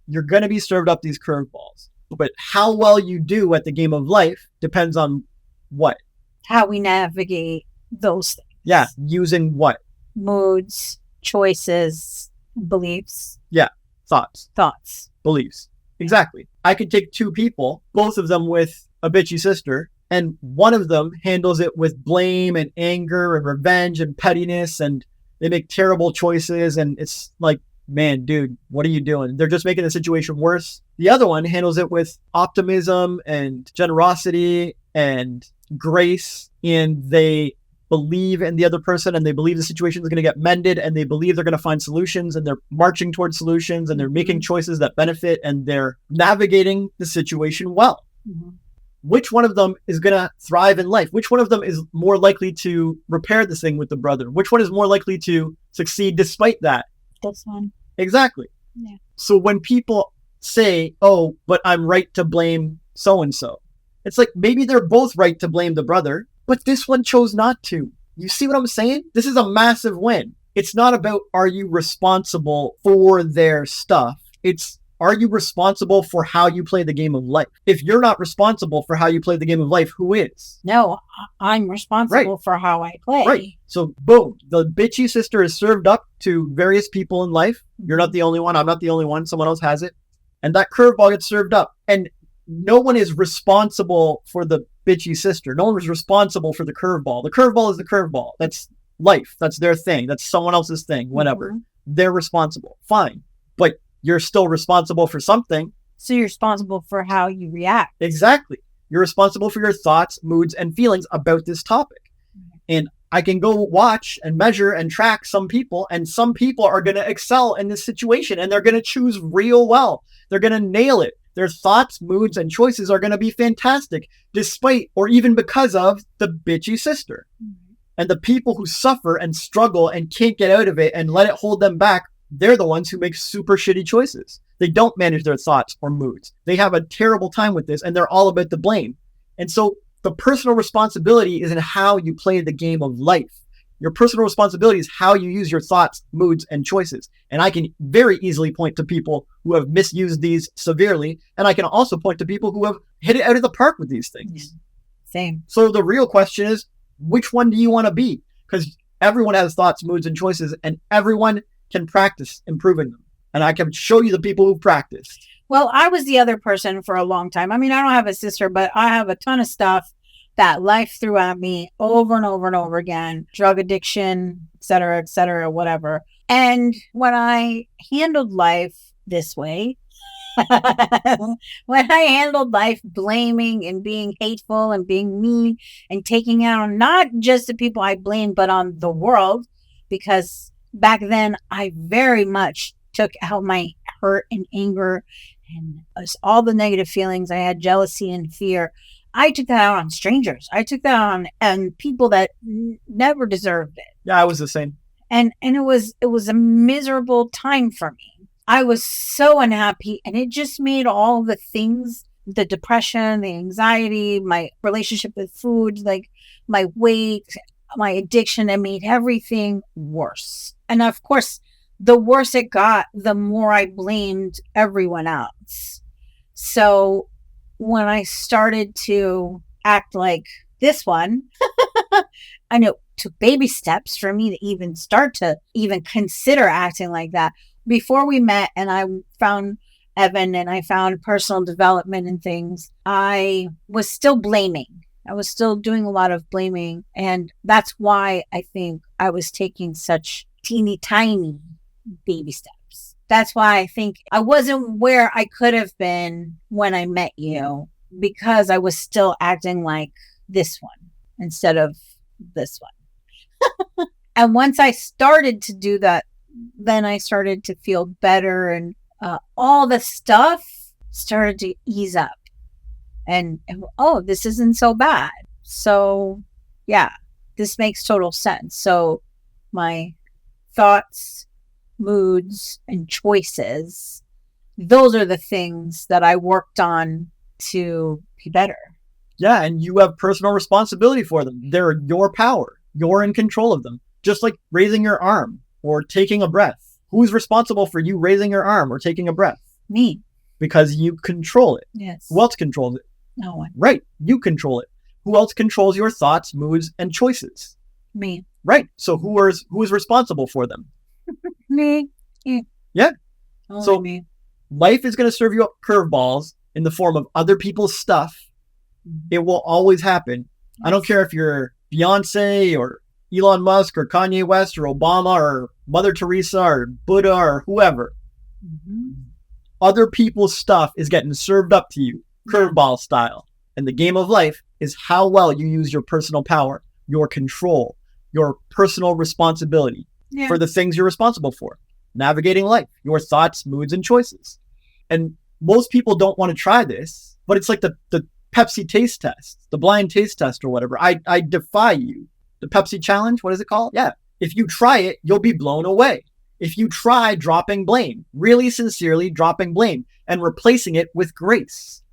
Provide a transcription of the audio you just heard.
you're going to be served up these curveballs. But how well you do at the game of life depends on what? How we navigate those things. Yeah, using what? Moods, choices, beliefs. Yeah, thoughts. Beliefs. Exactly. I could take two people, both of them with a bitchy sister, and one of them handles it with blame and anger and revenge and pettiness, and they make terrible choices, and it's like, man, dude, what are you doing? They're just making the situation worse. The other one handles it with optimism and generosity and grace, and they believe in the other person, and they believe the situation is going to get mended, and they believe they're going to find solutions, and they're marching towards solutions, and they're making choices that benefit, and they're navigating the situation well. Mm-hmm. Which one of them is going to thrive in life? Which one of them is more likely to repair this thing with the brother? Which one is more likely to succeed despite that? This one. Exactly. Yeah. So when people say, oh, but I'm right to blame so-and-so, it's like, maybe they're both right to blame the brother, but this one chose not to. You see what I'm saying? This is a massive win. It's not about, are you responsible for their stuff? It's, are you responsible for how you play the game of life? If you're not responsible for how you play the game of life, who is? No, I'm responsible for how I play. Right. So boom, the bitchy sister is served up to various people in life. You're not the only one. I'm not the only one. Someone else has it. And that curveball gets served up. And no one is responsible for the bitchy sister. No one is responsible for the curveball. The curveball is the curveball. That's life. That's their thing. That's someone else's thing. Whatever. Mm-hmm. They're responsible. Fine. But you're still responsible for something. So you're responsible for how you react. Exactly. You're responsible for your thoughts, moods, and feelings about this topic. Mm-hmm. And I can go watch and measure and track some people, and some people are going to excel in this situation, and they're going to choose real well. They're going to nail it. Their thoughts, moods, and choices are going to be fantastic, despite or even because of the bitchy sister. Mm-hmm. And the people who suffer and struggle and can't get out of it and let it hold them back, they're the ones who make super shitty choices. They don't manage their thoughts or moods. They have a terrible time with this, and they're all about the blame. And so the personal responsibility is in how you play the game of life. Your personal responsibility is how you use your thoughts, moods, and choices. And I can very easily point to people who have misused these severely. And I can also point to people who have hit it out of the park with these things. Yeah. Same. So the real question is, which one do you want to be? Because everyone has thoughts, moods, and choices, and everyone can practice improving them. And I can show you the people who practiced. Well, I was the other person for a long time. I mean, I don't have a sister, but I have a ton of stuff that life threw at me over and over and over again. Drug addiction, et cetera, whatever. And when I handled life this way, when I handled life blaming and being hateful and being mean and taking out on not just the people I blamed, but on the world, because back then I very much took out my hurt and anger and all the negative feelings. I had jealousy and fear. I took that out on strangers. I took that out on people that never deserved it. Yeah, I was the same. And it was a miserable time for me. I was so unhappy, and it just made all the things, the depression, the anxiety, my relationship with food, like my weight, my addiction, it made everything worse. And of course, the worse it got, the more I blamed everyone else. So when I started to act like this one, I know it took baby steps for me to even start to even consider acting like that. Before we met and I found Evan and I found personal development and things, I was still blaming. I was still doing a lot of blaming. And that's why I think I was taking such teeny tiny baby steps. That's why I think I wasn't where I could have been when I met you, because I was still acting like this one instead of this one. And once I started to do that, then I started to feel better, and all the stuff started to ease up. And oh, this isn't so bad. So yeah, this makes total sense. So my thoughts, moods, and choices, those are the things that I worked on to be better. Yeah, and you have personal responsibility for them. They're your power. You're in control of them. Just like raising your arm or taking a breath. Who's responsible for you raising your arm or taking a breath? Me. Because you control it. Yes. Who else controls it? No one. Right. You control it. Who else controls your thoughts, moods, and choices? Me. Right. So who is responsible for them? Me. Yeah. Only So me. life is going to serve you up curveballs in the form of other people's stuff. It will always happen. Yes. I don't care if you're Beyonce or Elon Musk or Kanye West or Obama or Mother Teresa or Buddha or whoever. Other people's stuff is getting served up to you, curveball style. And the game of life is how well you use your personal power, your control, your personal responsibility for the things you're responsible for. Navigating life, your thoughts, moods, and choices. And most people don't want to try this, but it's like the Pepsi taste test, the blind taste test or whatever. I defy you. The Pepsi challenge, what is it called? Yeah. If you try it, you'll be blown away. If you try dropping blame, really sincerely dropping blame and replacing it with grace.